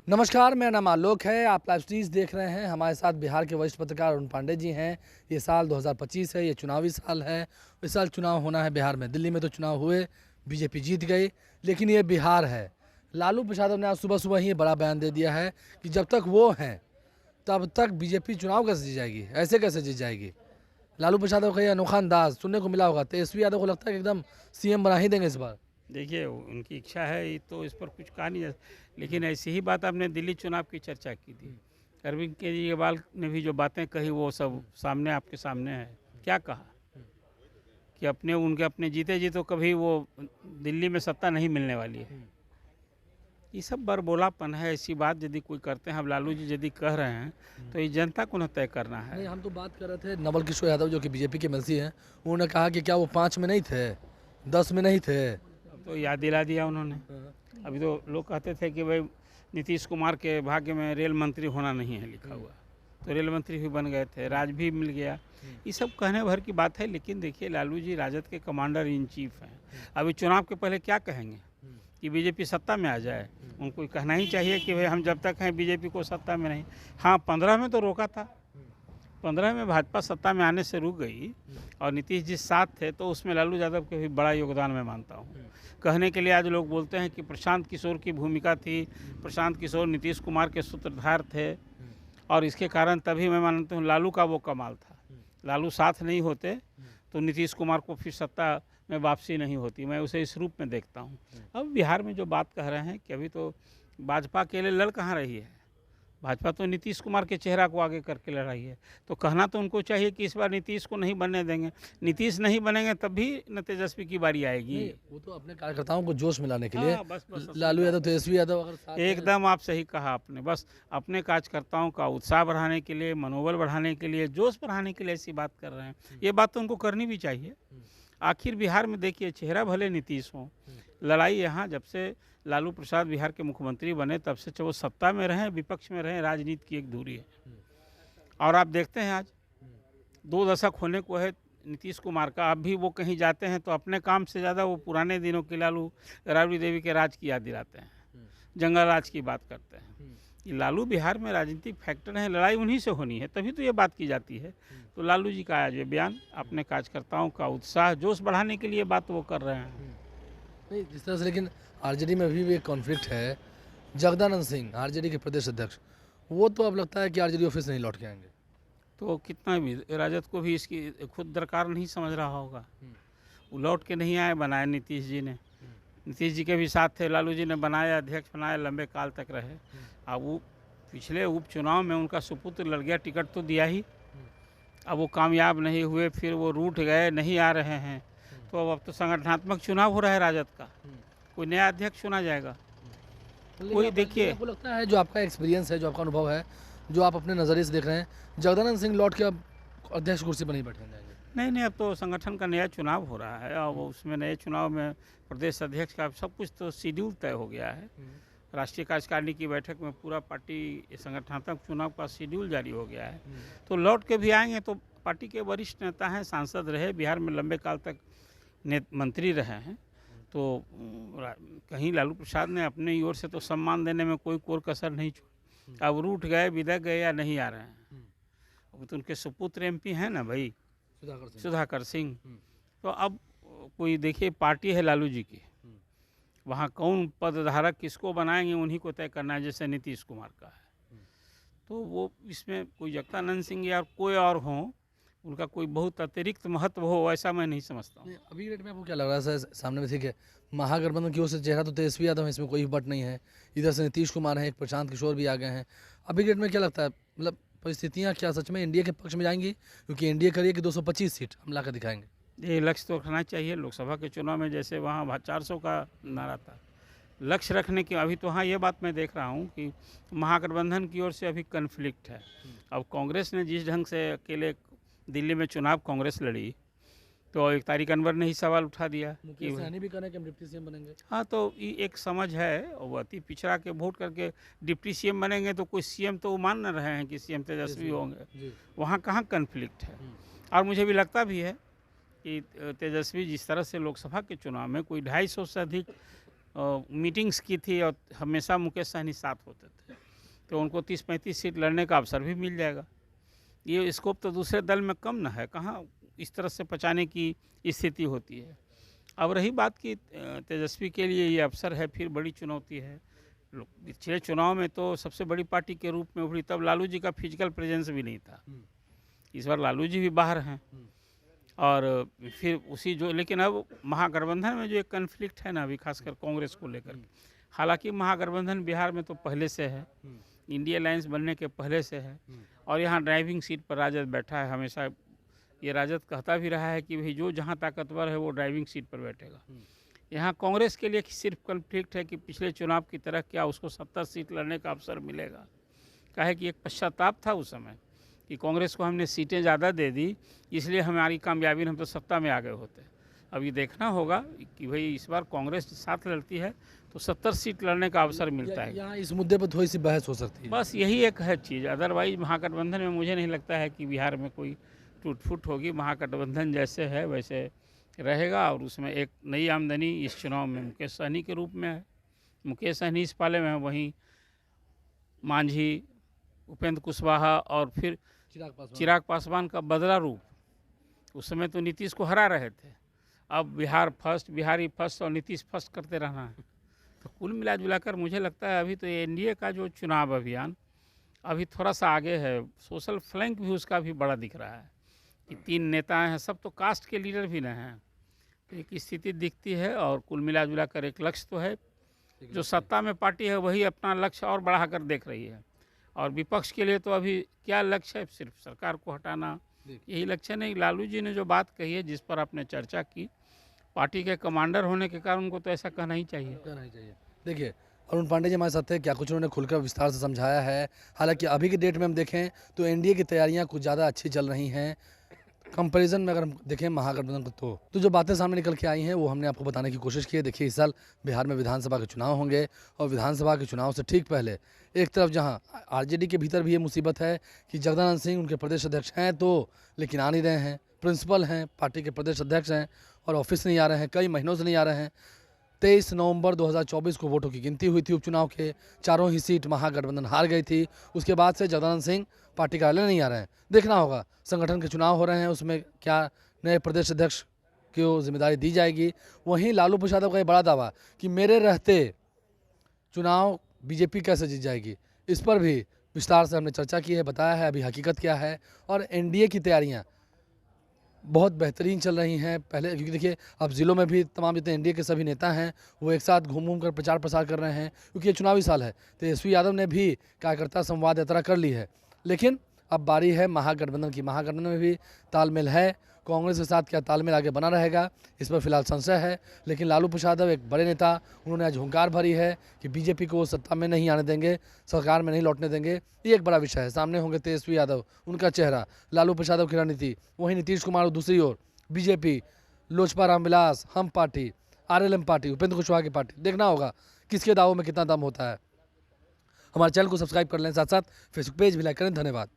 नमस्कार, मेरा नाम आलोक है। आप लाइव स्ट्रीज देख रहे हैं। हमारे साथ बिहार के वरिष्ठ पत्रकार अरुण पांडे जी हैं। ये साल 2025 है, ये चुनावी साल है। इस साल चुनाव होना है बिहार में। दिल्ली में तो चुनाव हुए, बीजेपी जीत गई, लेकिन ये बिहार है। लालू प्रसाद ने आज सुबह सुबह ही बड़ा बयान दे दिया है कि जब तक वो हैं तब तक बीजेपी चुनाव कैसे जीत जाएगी, ऐसे कैसे जीत जाएगी। लालू प्रसाद का ये अनोखा अंदाज सुनने को मिला होगा। तेजस्वी यादव को लगता है कि एकदम सीएम बना ही देंगे इस बार। देखिए उनकी इच्छा है, ये तो इस पर कुछ कहा नहीं जा लेकिन ऐसी ही बात आपने दिल्ली चुनाव की चर्चा की थी। अरविंद केजरीवाल ने भी जो बातें कही वो सब सामने आपके सामने है। क्या कहा कि उनके अपने जीते जी तो कभी वो दिल्ली में सत्ता नहीं मिलने वाली है। ये सब बरबोलापन है। ऐसी बात यदि कोई करते हैं, अब लालू जी यदि कह रहे हैं तो ये जनता को न तय करना है। नहीं, हम तो बात कर रहे थे नवल किशोर यादव जो कि बीजेपी के एमएलसी हैं। उन्होंने कहा कि क्या वो 5 में नहीं थे, 10 में नहीं थे। अब तो याद दिला दिया उन्होंने। अभी तो लोग कहते थे कि भाई नीतीश कुमार के भाग्य में रेल मंत्री होना नहीं है लिखा हुआ, तो रेल मंत्री भी बन गए थे, राज भी मिल गया। ये सब कहने भर की बात है, लेकिन देखिए लालू जी राजद के कमांडर इन चीफ हैं। अभी चुनाव के पहले क्या कहेंगे कि बीजेपी सत्ता में आ जाए। उनको कहना ही चाहिए कि भाई हम जब तक हैं बीजेपी को सत्ता में नहीं। हाँ, 15 में तो रोका था, 15 में भाजपा सत्ता में आने से रुक गई और नीतीश जी साथ थे, तो उसमें लालू यादव के भी बड़ा योगदान मैं मानता हूँ। कहने के लिए आज लोग बोलते हैं कि प्रशांत किशोर की भूमिका थी, प्रशांत किशोर नीतीश कुमार के सूत्रधार थे और इसके कारण तभी मैं मानता हूँ लालू का वो कमाल था। लालू साथ नहीं होते तो नीतीश कुमार को फिर सत्ता में वापसी नहीं होती। मैं उसे इस रूप में देखता हूँ। अब बिहार में जो बात कह रहे हैं कि अभी तो भाजपा के लिए लड़ कहाँ रही है, भाजपा तो नीतीश कुमार के चेहरा को आगे करके लड़ाई है। तो कहना तो उनको चाहिए कि इस बार नीतीश को नहीं बनने देंगे। नीतीश नहीं बनेंगे तब भी न तेजस्वी की बारी आएगी। वो तो अपने कार्यकर्ताओं को जोश में लाने के लिए। हाँ, बस लालू यादव, तेजस्वी यादव अगर साथ में- एकदम आप सही कहा आपने। बस अपने कार्यकर्ताओं का उत्साह बढ़ाने के लिए, मनोबल बढ़ाने के लिए, जोश बढ़ाने के लिए ऐसी बात कर रहे हैं। ये बात तो उनको करनी भी चाहिए। आखिर बिहार में देखिए, चेहरा भले नीतीश हो, लड़ाई यहाँ जब से लालू प्रसाद बिहार के मुख्यमंत्री बने तब से चाहे वो सत्ता में रहें विपक्ष में रहें, राजनीति की एक दूरी है। और आप देखते हैं आज 2 दशक होने को है नीतीश कुमार का, अब भी वो कहीं जाते हैं तो अपने काम से ज़्यादा वो पुराने दिनों के लालू राबड़ी देवी के राज की याद दिलाते हैं, जंगल राज की बात करते हैं। ये लालू बिहार में राजनीतिक फैक्टर हैं, लड़ाई उन्हीं से होनी है, तभी तो ये बात की जाती है। तो लालू जी का आज ये बयान अपने कार्यकर्ताओं का उत्साह जोश बढ़ाने के लिए बात वो कर रहे हैं। नहीं, जिस तरह से लेकिन आरजेडी में अभी भी एक कॉन्फ्लिक्ट है। जगदानंद सिंह आरजेडी के प्रदेश अध्यक्ष, वो तो अब लगता है कि आरजेडी ऑफिस नहीं लौट के आएंगे। तो कितना भी राजद को भी इसकी खुद दरकार नहीं समझ रहा होगा। वो लौट के नहीं आए, बनाए नीतीश जी ने। नीतीश जी के भी साथ थे, लालू जी ने बनाया, अध्यक्ष बनाया, लंबे काल तक रहे। अब वो पिछले उपचुनाव में उनका सुपुत्र लड़ गया, टिकट तो दिया ही, अब वो कामयाब नहीं हुए, फिर वो रूठ गए, नहीं आ रहे हैं। तो अब तो संगठनात्मक चुनाव हो रहा है राजद का, कोई नया अध्यक्ष चुना जाएगा। कोई देखिए, आपको लगता है, जो आपका एक्सपीरियंस है, जो आपका अनुभव है, जो आप अपने नज़रिए से देख रहे हैं, जगदानंद सिंह लौट के अब अध्यक्ष कुर्सी पर नहीं बैठने जाएंगे? नहीं, अब तो संगठन का नया चुनाव हो रहा है और वो उसमें नए चुनाव में प्रदेश अध्यक्ष का सब कुछ तो शेड्यूल तय हो गया है। राष्ट्रीय कार्यकारिणी की बैठक में पूरा पार्टी संगठनात्मक चुनाव का शेड्यूल जारी हो गया है। तो लौट के भी आएंगे तो पार्टी के वरिष्ठ नेता हैं, सांसद रहे, बिहार में लंबे काल तक मंत्री रहे हैं। तो कहीं लालू प्रसाद ने अपनी ओर से तो सम्मान देने में कोई कोर कसर नहीं छोड़ी। अब रूठ गए, बिदक गए या नहीं आ रहे हैं, अब तो उनके सुपुत्र एमपी हैं ना भाई, सुधाकर सिंह। तो अब कोई देखिए, पार्टी है लालू जी की, वहाँ कौन पदधारक किसको बनाएंगे उन्हीं को तय करना है, जैसे नीतीश कुमार का है। तो वो इसमें कोई जगदानंद सिंह या कोई और हो, उनका कोई बहुत अतिरिक्त महत्व हो, ऐसा मैं नहीं समझता हूँ। अभी रेट में आपको क्या लग रहा है सर? सामने में ठीक है, महागठबंधन की ओर से चेहरा तो तेजस्वी यादव है, इसमें कोई बट नहीं है। इधर से नीतीश कुमार है, एक प्रशांत किशोर भी आ गए हैं। अभी रेट में क्या लगता है, मतलब परिस्थितियाँ क्या सच में एनडीए के पक्ष में जाएंगी? क्योंकि एनडीए करिए कि 225 सीट हम ला कर दिखाएंगे। ये लक्ष्य तो रखना चाहिए। लोकसभा के चुनाव में जैसे वहाँ 400 का नारा था, लक्ष्य रखने की। अभी तो हाँ, ये बात मैं देख रहा हूँ कि महागठबंधन की ओर से अभी कन्फ्लिक्ट है। अब कांग्रेस ने जिस ढंग से अकेले दिल्ली में चुनाव कांग्रेस लड़ी, तो एक तारिक अनवर ने ही सवाल उठा दिया कि भी करें कि हम डिप्टी सीएम बनेंगे। हाँ, तो ये एक समझ है, और वो अति पिछड़ा के वोट करके डिप्टी सीएम बनेंगे तो कोई सीएम तो वो मान न रहे हैं कि सीएम तेजस्वी होंगे। वहाँ कहाँ कन्फ्लिक्ट है। और मुझे भी लगता भी है कि तेजस्वी जिस तरह से लोकसभा के चुनाव में कोई 250 से अधिक मीटिंग्स की थी और हमेशा मुकेश सहनी साथ होते थे, तो उनको 30-35 सीट लड़ने का अवसर भी मिल जाएगा। ये स्कोप तो दूसरे दल में कम ना है, कहाँ इस तरह से पचाने की स्थिति होती है। अब रही बात कि तेजस्वी के लिए ये अवसर है, फिर बड़ी चुनौती है। पिछले चुनाव में तो सबसे बड़ी पार्टी के रूप में उभरी, तब लालू जी का फिजिकल प्रेजेंस भी नहीं था। इस बार लालू जी भी बाहर हैं और फिर उसी जो, लेकिन अब महागठबंधन में जो एक कन्फ्लिक्ट है ना अभी, खासकर कांग्रेस को लेकर, हालांकि महागठबंधन बिहार में तो पहले से है, इंडिया अलायंस बनने के पहले से है, और यहाँ ड्राइविंग सीट पर राजद बैठा है। हमेशा ये राजद कहता भी रहा है कि भाई जो जहाँ ताकतवर है वो ड्राइविंग सीट पर बैठेगा। यहाँ कांग्रेस के लिए सिर्फ कन्फ्लिक्ट है कि पिछले चुनाव की तरह क्या उसको 70 सीट लड़ने का अवसर मिलेगा। काहे कि एक पश्चाताप था उस समय कि कांग्रेस को हमने सीटें ज़्यादा दे दी, इसलिए हमारी कामयाबी, हम तो सत्ता में आ गए होते। अब ये देखना होगा कि भाई इस बार कांग्रेस साथ लड़ती है तो 70 सीट लड़ने का अवसर मिलता है। यहाँ इस मुद्दे पर थोड़ी सी बहस हो सकती है। बस यही एक है चीज़, अदरवाइज महागठबंधन में मुझे नहीं लगता है कि बिहार में कोई टूट फूट होगी। महागठबंधन जैसे है वैसे रहेगा, और उसमें एक नई आमदनी इस चुनाव में मुकेश सहनी के रूप में है। मुकेश सहनी इस पाले में है, वहीं मांझी, उपेंद्र कुशवाहा और फिर चिराग पासवान का बदला रूप। उस समय तो नीतीश को हरा रहे थे, अब बिहार फर्स्ट, बिहारी फर्स्ट और नीतीश फर्स्ट करते रहना है। तो कुल मिला जुलाकर मुझे लगता है अभी तो एनडीए का जो चुनाव अभियान अभी थोड़ा सा आगे है। सोशल फ्लैंक भी उसका भी बड़ा दिख रहा है कि 3 नेता हैं, सब तो कास्ट के लीडर भी न हैं, तो एक स्थिति दिखती है। और कुल मिला जुलाकर एक लक्ष्य तो है, जो सत्ता में पार्टी है वही अपना लक्ष्य और बढ़ाकर देख रही है, और विपक्ष के लिए तो अभी क्या लक्ष्य है, सिर्फ सरकार को हटाना, यही लक्ष्य नहीं। लालू जी ने जो बात कही है, जिस पर आपने चर्चा की, पार्टी के कमांडर होने के कारण उनको तो ऐसा कहना ही चाहिए। देखिए, अरुण पांडे जी हमारे साथ थे, क्या कुछ उन्होंने खुलकर विस्तार से समझाया है। हालांकि अभी की डेट में हम देखें तो एनडीए की तैयारियां कुछ ज़्यादा अच्छी चल रही हैं कंपैरिजन में, अगर हम देखें महागठबंधन को। तो जो बातें सामने निकल के आई हैं वो हमने आपको बताने की कोशिश की है। देखिए, इस साल बिहार में विधानसभा के चुनाव होंगे, और विधानसभा के चुनाव से ठीक पहले एक तरफ जहां आरजेडी के भीतर भी ये मुसीबत है कि जगदानंद सिंह उनके प्रदेश अध्यक्ष हैं तो, लेकिन आ नहीं रहे हैं, प्रिंसिपल हैं, पार्टी के प्रदेश अध्यक्ष हैं और ऑफिस नहीं आ रहे हैं, कई महीनों से नहीं आ रहे हैं। 23 नवंबर 2024 को वोटों की गिनती हुई थी उपचुनाव के, चारों ही सीट महागठबंधन हार गई थी। उसके बाद से जगदानंद सिंह पार्टी कार्यालय नहीं आ रहे हैं। देखना होगा, संगठन के चुनाव हो रहे हैं, उसमें क्या नए प्रदेश अध्यक्ष को जिम्मेदारी दी जाएगी। वहीं लालू प्रसाद का एक बड़ा दावा कि मेरे रहते चुनाव बीजेपी कैसे जीत जाएगी, इस पर भी विस्तार से हमने चर्चा की है, बताया है अभी हकीकत क्या है। और एनडीए की तैयारियां बहुत बेहतरीन चल रही हैं पहले, क्योंकि देखिए अब ज़िलों में भी तमाम जितने एनडीए के सभी नेता हैं वो एक साथ घूम घूम कर प्रचार प्रसार कर रहे हैं, क्योंकि ये चुनावी साल है। तेजस्वी यादव ने भी कार्यकर्ता संवाद यात्रा कर ली है, लेकिन अब बारी है महागठबंधन की। महागठबंधन में भी तालमेल है, कांग्रेस के साथ क्या तालमेल आगे बना रहेगा इस पर फिलहाल संशय है। लेकिन लालू प्रसाद यादव एक बड़े नेता, उन्होंने आज हुंकार भरी है कि बीजेपी को सत्ता में नहीं आने देंगे, सरकार में नहीं लौटने देंगे। ये एक बड़ा विषय है। सामने होंगे तेजस्वी यादव, उनका चेहरा, लालू प्रसाद यादव की रणनीति, वहीं नीतीश कुमार दूसरी ओर, बीजेपी, लोजपा रामविलास, हम party, RLM party, Upendra Kushwaha की पार्टी। देखना होगा किसके दावों में कितना दम होता है। हमारे चैनल को सब्सक्राइब कर लें, साथ साथ फेसबुक पेज भी लाइक करें। धन्यवाद।